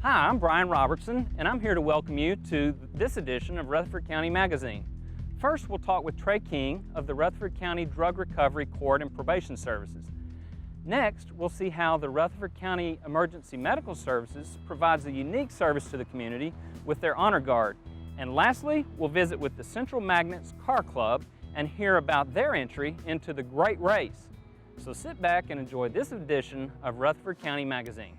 Hi, I'm Brian Robertson, and I'm here to welcome you to this edition of Rutherford County Magazine. First, we'll talk with Trey King of the Rutherford County Drug Recovery Court and Probation Services. Next, we'll see how the Rutherford County Emergency Medical Services provides a unique service to the community with their Honor Guard. And lastly, we'll visit with the Central Magnets Car Club and hear about their entry into the Great Race. So sit back and enjoy this edition of Rutherford County Magazine.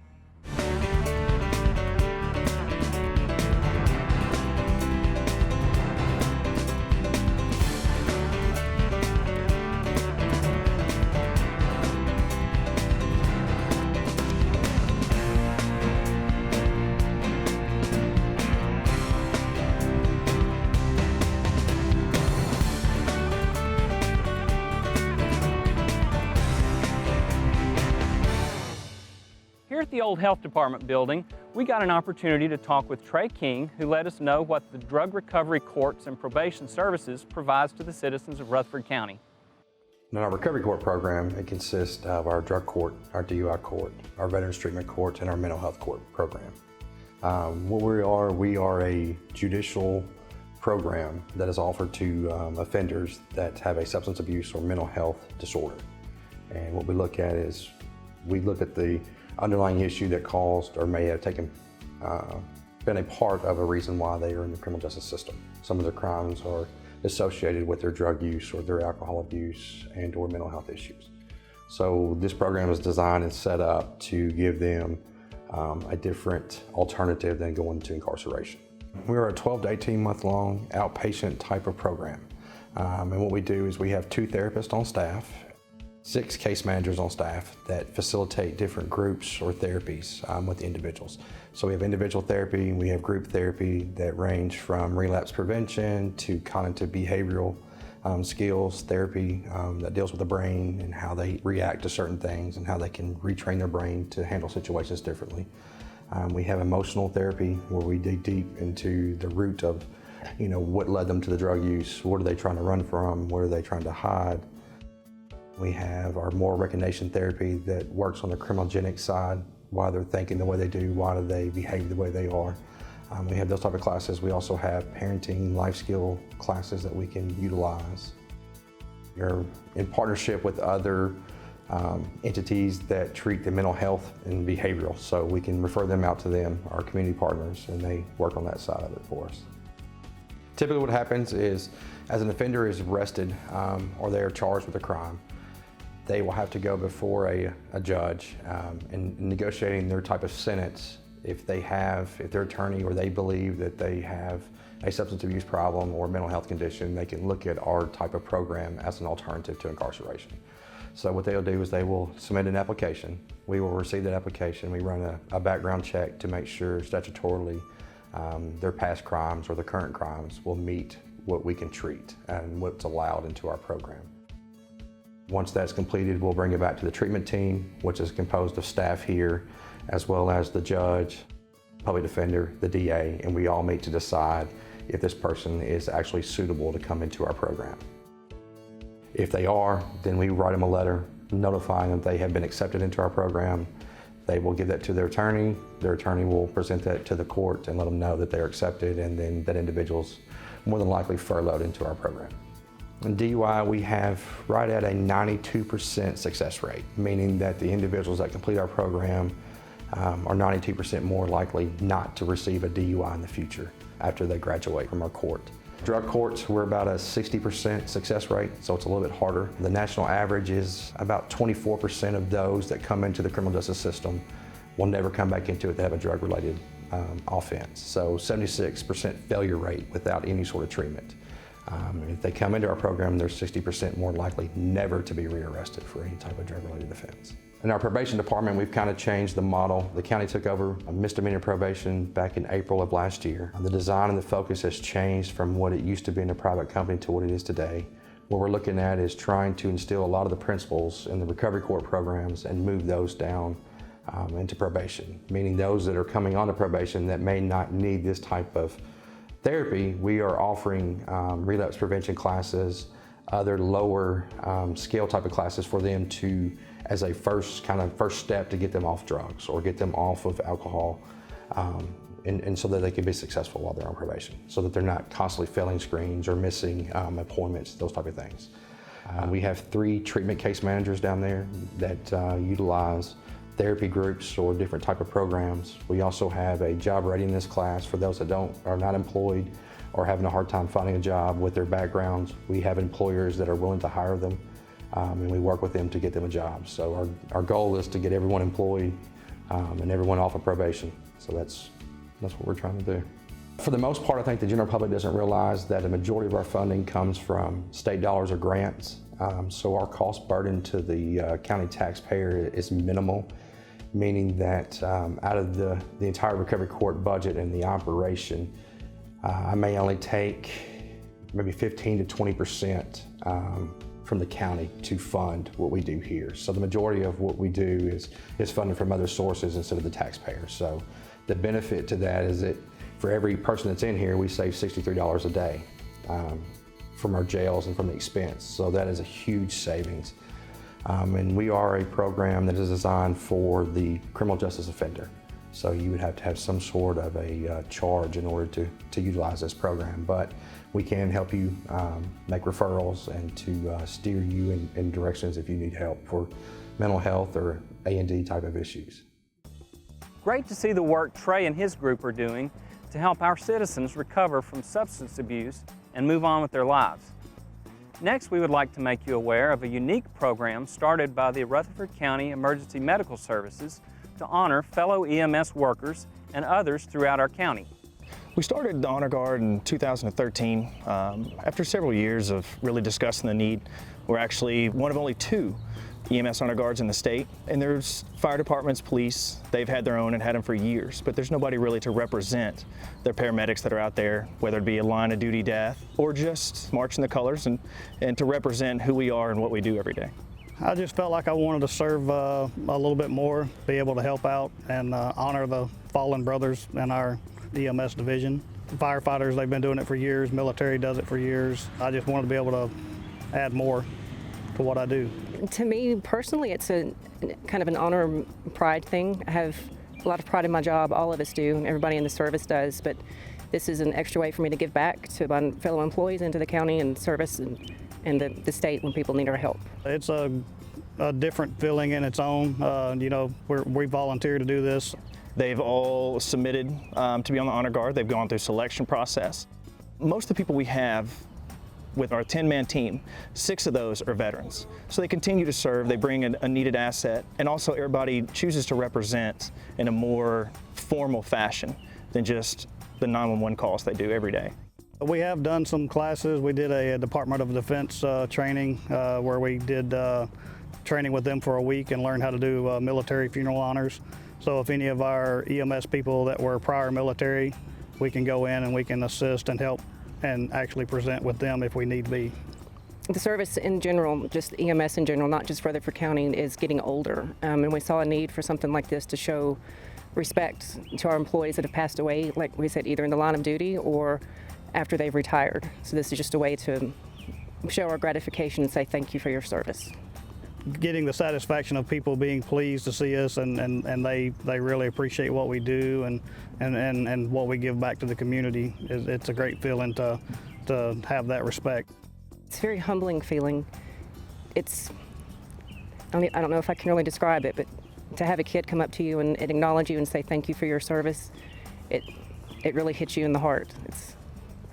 Here at the old Health Department building, we got an opportunity to talk with Trey King, who let us know what the Drug Recovery Courts and Probation Services provides to the citizens of Rutherford County. In our recovery court program, it consists of our drug court, our DUI court, our veterans treatment court, and our mental health court program. We are a judicial program that is offered to offenders that have a substance abuse or mental health disorder. And what we look at is, we look at the underlying issue that caused or may have been a part of a reason why they are in the criminal justice system. Some of their crimes are associated with their drug use or their alcohol abuse and or mental health issues. So this program is designed and set up to give them a different alternative than going to incarceration. We are a 12 to 18 month long outpatient type of program. And what we do is we have 2 therapists on staff, 6 case managers on staff that facilitate different groups or therapies with individuals. So we have individual therapy, we have group therapy that range from relapse prevention to cognitive behavioral skills therapy that deals with the brain and how they react to certain things and how they can retrain their brain to handle situations differently. We have emotional therapy where we dig deep into the root of, what led them to the drug use, what are they trying to run from, what are they trying to hide. We have our moral recognition therapy that works on the criminogenic side, why they're thinking the way they do, why do they behave the way they are. We have those type of classes. We also have parenting, life skill classes that we can utilize. We're in partnership with other entities that treat the mental health and behavioral, so we can refer them out to them, our community partners, and they work on that side of it for us. Typically what happens is, as an offender is arrested or they are charged with a crime, they will have to go before a judge in negotiating their type of sentence. If their attorney or they believe that they have a substance abuse problem or mental health condition, they can look at our type of program as an alternative to incarceration. So what they'll do is they will submit an application. We will receive that application. We run a background check to make sure statutorily their past crimes or the current crimes will meet what we can treat and what's allowed into our program. Once that's completed, we'll bring it back to the treatment team, which is composed of staff here, as well as the judge, public defender, the DA, and we all meet to decide if this person is actually suitable to come into our program. If they are, then we write them a letter notifying them they have been accepted into our program. They will give that to their attorney will present that to the court and let them know that they're accepted, and then that individual's more than likely furloughed into our program. In DUI, we have right at a 92% success rate, meaning that the individuals that complete our program are 92% more likely not to receive a DUI in the future after they graduate from our court. Drug courts, we're about a 60% success rate, so it's a little bit harder. The national average is about 24% of those that come into the criminal justice system will never come back into it that have a drug-related offense. So 76% failure rate without any sort of treatment. If they come into our program, they're 60% more likely never to be rearrested for any type of drug-related offense. In our probation department, we've kind of changed the model. The county took over misdemeanor probation back in April of last year. The design and the focus has changed from what it used to be in a private company to what it is today. What we're looking at is trying to instill a lot of the principles in the recovery court programs and move those down into probation, meaning those that are coming onto probation that may not need this type of therapy. We are offering relapse prevention classes, other lower scale type of classes for them to, as a first step to get them off drugs or get them off of alcohol and so that they can be successful while they're on probation, so that they're not constantly failing screens or missing appointments, those type of things. We have 3 treatment case managers down there that utilize therapy groups or different type of programs. We also have a job readiness class for those that are not employed or having a hard time finding a job with their backgrounds. We have employers that are willing to hire them, and we work with them to get them a job. So our goal is to get everyone employed and everyone off of probation. So that's what we're trying to do. For the most part, I think the general public doesn't realize that a majority of our funding comes from state dollars or grants. So our cost burden to the county taxpayer is minimal, meaning that out of the entire recovery court budget and the operation, I may only take maybe 15 to 20% from the county to fund what we do here. So the majority of what we do is funded from other sources instead of the taxpayer. So the benefit to that is that for every person that's in here, we save $63 a day from our jails and from the expense. So that is a huge savings. And we are a program that is designed for the criminal justice offender. So you would have to have some sort of a charge in order to utilize this program. But we can help you make referrals and to steer you in directions if you need help for mental health or A&D type of issues. Great to see the work Trey and his group are doing to help our citizens recover from substance abuse and move on with their lives. Next, we would like to make you aware of a unique program started by the Rutherford County Emergency Medical Services to honor fellow EMS workers and others throughout our county. We started the Honor Guard in 2013. After several years of really discussing the need, we're actually one of only 2 EMS Honor Guards in the state. And there's fire departments, police, they've had their own and had them for years, but there's nobody really to represent their paramedics that are out there, whether it be a line of duty death or just marching the colors and to represent who we are and what we do every day. I just felt like I wanted to serve a little bit more, be able to help out and honor the fallen brothers in our EMS division. Firefighters, they've been doing it for years, military does it for years. I just wanted to be able to add more to what I do. To me personally, it's a kind of an honor and pride thing. I have a lot of pride in my job, all of us do, everybody in the service does, but this is an extra way for me to give back to my fellow employees and to the county and service and the state when people need our help. It's a different feeling in its own. You know, we volunteer to do this. They've all submitted to be on the Honor Guard. They've gone through selection process. Most of the people we have with our 10-man team, 6 of those are veterans. So they continue to serve, they bring a needed asset, and also everybody chooses to represent in a more formal fashion than just the 911 calls they do every day. We have done some classes. We did a Department of Defense training where we did training with them for a week and learned how to do military funeral honors. So if any of our EMS people that were prior military, we can go in and we can assist and help and actually present with them if we need be. The service in general, just EMS in general, not just Rutherford County, is getting older. And we saw a need for something like this to show respect to our employees that have passed away, like we said, either in the line of duty or after they've retired. So this is just a way to show our gratification and say thank you for your service. Getting the satisfaction of people being pleased to see us and they really appreciate what we do and what we give back to the community, it's a great feeling to have that respect. It's a very humbling feeling. I don't know if I can really describe it, but to have a kid come up to you and acknowledge you and say thank you for your service, it really hits you in the heart.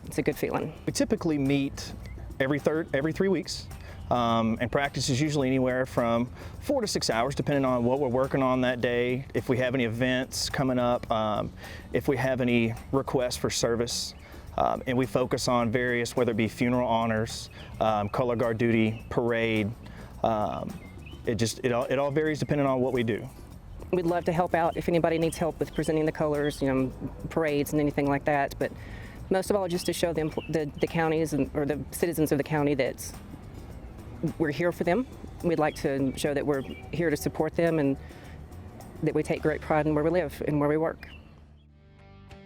It's a good feeling. We typically meet every 3 weeks. And practice is usually anywhere from 4 to 6 hours, depending on what we're working on that day, if we have any events coming up, if we have any requests for service. And we focus on various, whether it be funeral honors, color guard duty, parade. It all varies depending on what we do. We'd love to help out if anybody needs help with presenting the colors, parades and anything like that. But most of all, just to show them the counties or the citizens of the county that we're here for them. We'd like to show that we're here to support them and that we take great pride in where we live and where we work.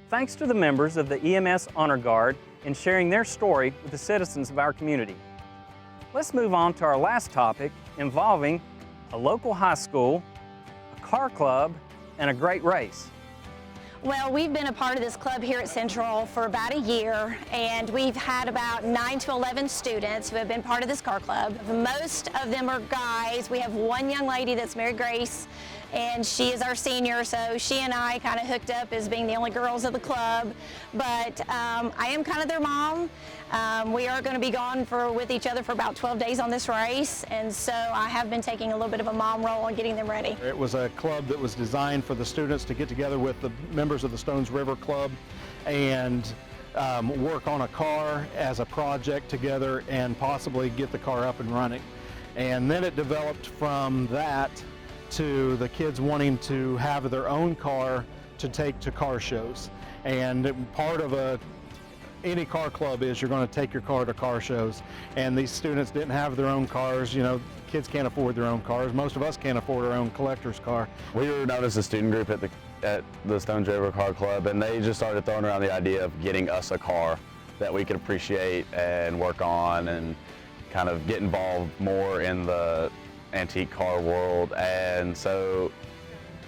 Thanks to the members of the EMS Honor Guard in sharing their story with the citizens of our community. Let's move on to our last topic involving a local high school, a car club, and a great race. Well, we've been a part of this club here at Central for about a year, and we've had about 9 to 11 students who have been part of this car club. Most of them are guys. We have one young lady that's Mary Grace, and she is our senior, so she and I kind of hooked up as being the only girls of the club. But I am kind of their mom. We are going to be gone with each other for about 12 days on this race, and so I have been taking a little bit of a mom role on getting them ready. It was a club that was designed for the students to get together with the members of the Stones River Club and work on a car as a project together and possibly get the car up and running. And then it developed from that to the kids wanting to have their own car to take to car shows. And part of any car club is you're going to take your car to car shows. And these students didn't have their own cars. You know, kids can't afford their own cars. Most of us can't afford our own collector's car. We were known as a student group at the Stones River Car Club, and they just started throwing around the idea of getting us a car that we could appreciate and work on and kind of get involved more in the antique car world. And so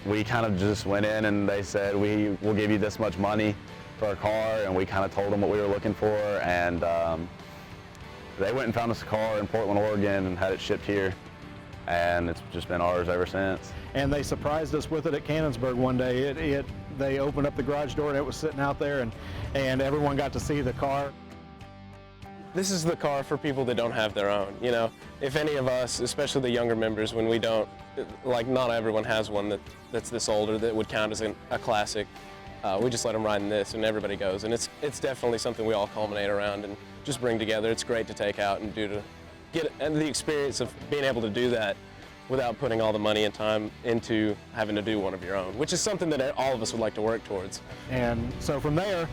we kind of just went in and they said, we will give you this much money for a car, and we kind of told them what we were looking for, and they went and found us a car in Portland, Oregon, and had it shipped here, and it's just been ours ever since. And they surprised us with it at Cannonsburg one day. They opened up the garage door and it was sitting out there, and everyone got to see the car. This is the car for people that don't have their own. You know, if any of us, especially the younger members, when we don't, like not everyone has one that's this older that would count as a classic. We just let them ride in this and everybody goes. And it's definitely something we all culminate around and just bring together. It's great to take out and to get the experience of being able to do that without putting all the money and time into having to do one of your own, which is something that all of us would like to work towards. And so from there,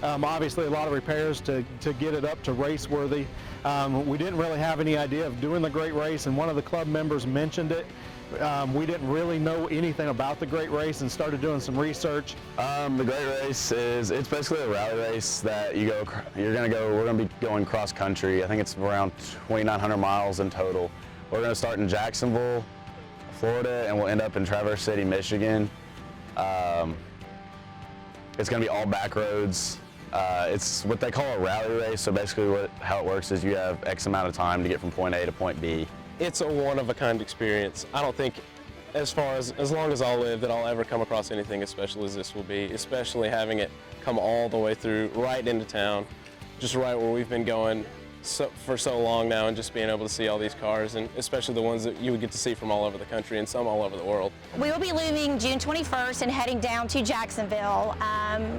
obviously a lot of repairs to get it up to race worthy. We didn't really have any idea of doing the Great Race, and one of the club members mentioned it. We didn't really know anything about the Great Race and started doing some research. The Great Race it's basically a rally race that we're gonna be going cross country. I think it's around 2,900 miles in total. We're gonna start in Jacksonville, Florida, and we'll end up in Traverse City, Michigan. It's gonna be all back roads. It's what they call a rally race, so basically how it works is you have X amount of time to get from point A to point B. It's a one-of-a-kind experience. I don't think, as long as I'll live, that I'll ever come across anything as special as this will be, especially having it come all the way through, right into town, just right where we've been going for so long now, and just being able to see all these cars, and especially the ones that you would get to see from all over the country and some all over the world. We will be leaving June 21st and heading down to Jacksonville.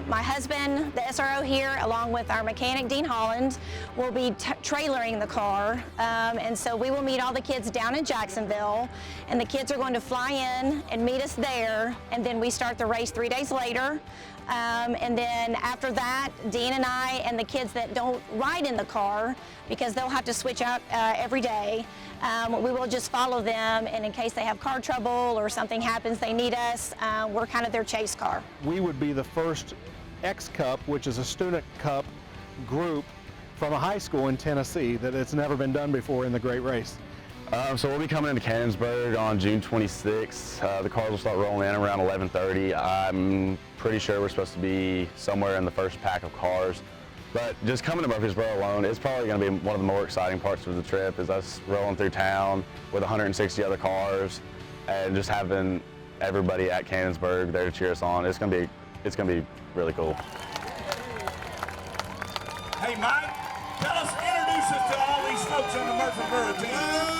My husband, the SRO here, along with our mechanic, Dean Holland, will be trailering the car. And so we will meet all the kids down in Jacksonville, and the kids are going to fly in and meet us there, and then we start the race 3 days later. And then after that, Dean and I and the kids that don't ride in the car, because they'll have to switch out every day, we will just follow them, and in case they have car trouble or something happens, they need us, we're kind of their chase car. We would be the first X Cup, which is a student cup group from a high school in Tennessee, that it's never been done before in the Great Race. So we'll be coming into Cannonsburg on June 26th. The cars will start rolling in around 11:30. I'm pretty sure we're supposed to be somewhere in the first pack of cars. But just coming to Murfreesboro alone, it's probably going to be one of the more exciting parts of the trip, is us rolling through town with 160 other cars and just having everybody at Cannonsburg there to cheer us on. It's going to be really cool. Hey, Mike, introduce us to all these folks on the Murfreesboro team.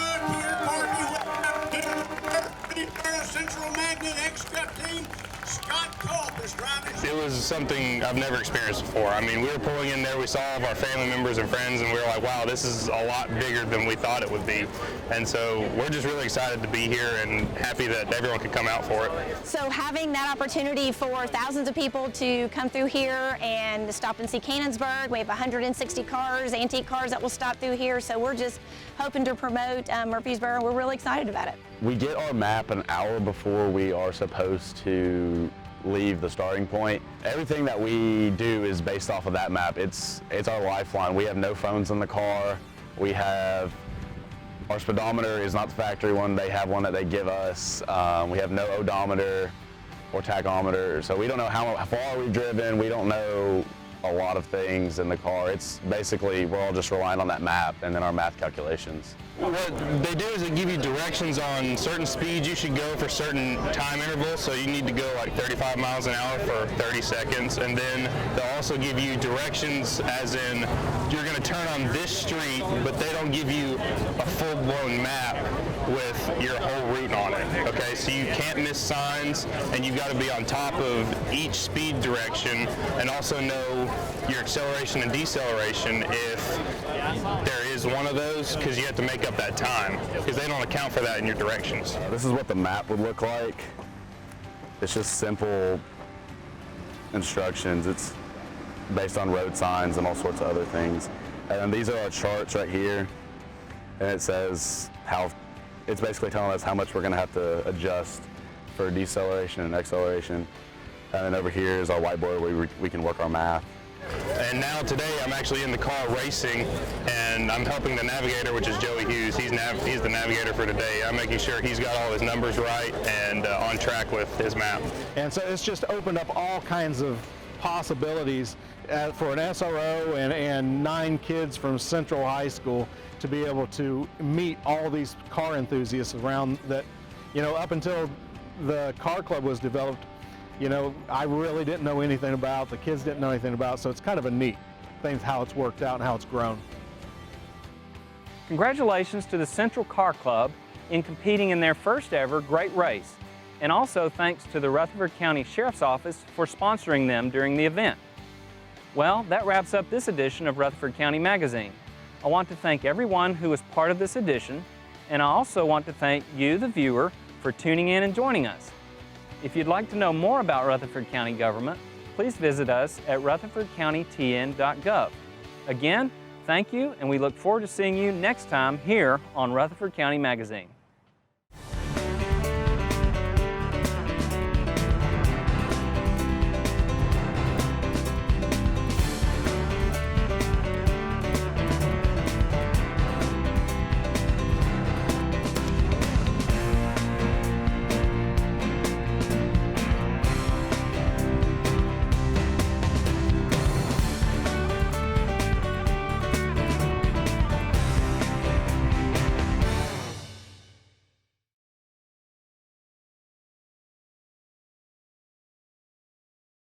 Central Magnet X-Cup team, Scott Culp is driving. It was something I've never experienced before. I mean, we were pulling in there, we saw all of our family members and friends, and we were like, wow, this is a lot bigger than we thought it would be. And so we're just really excited to be here and happy that everyone could come out for it. So having that opportunity for thousands of people to come through here and stop and see Cannonsburg, we have 160 cars, antique cars that will stop through here, so we're just hoping to promote Murfreesboro. We're really excited about it. We get our map an hour before we are supposed to leave the starting point. Everything that we do is based off of that map. It's our lifeline. We have no phones in the car. Our speedometer is not the factory one. They have one that they give us. We have no odometer. or tachometer. So we don't know how far we've driven. We don't know a lot of things in the car. It's basically, we're all just relying on that map and then our math calculations. What they do is they give you directions on certain speeds you should go for certain time intervals. So you need to go like 35 miles an hour for 30 seconds. And then they'll also give you directions as in you're going to turn on this street, but they don't give you a full-blown map with your whole route on it. Okay, so you can't miss signs, and you've got to be on top of each speed direction and also know your acceleration and deceleration if there is one of those, because you have to make up that time because they don't account for that in your directions. This is what the map would look like. It's just simple instructions. It's based on road signs and all sorts of other things. And these are our charts right here, and it says how, it's basically telling us how much we're going to have to adjust for deceleration and acceleration. And then over here is our whiteboard where we can work our math. And now today I'm actually in the car racing, and I'm helping the navigator, which is Joey Hughes. He's the navigator for today. I'm making sure he's got all his numbers right and on track with his map. And so it's just opened up all kinds of possibilities for an SRO and 9 kids from Central High School to be able to meet all these car enthusiasts around that, you know, up until the car club was developed, you know, I really didn't know anything about, the kids didn't know anything about, so it's kind of a neat thing how it's worked out and how it's grown. Congratulations to the Central Car Club in competing in their first ever great race, and also thanks to the Rutherford County Sheriff's Office for sponsoring them during the event. Well, that wraps up this edition of Rutherford County Magazine. I want to thank everyone who was part of this edition, and I also want to thank you, the viewer, for tuning in and joining us. If you'd like to know more about Rutherford County government, please visit us at rutherfordcountytn.gov. Again, thank you, and we look forward to seeing you next time here on Rutherford County Magazine.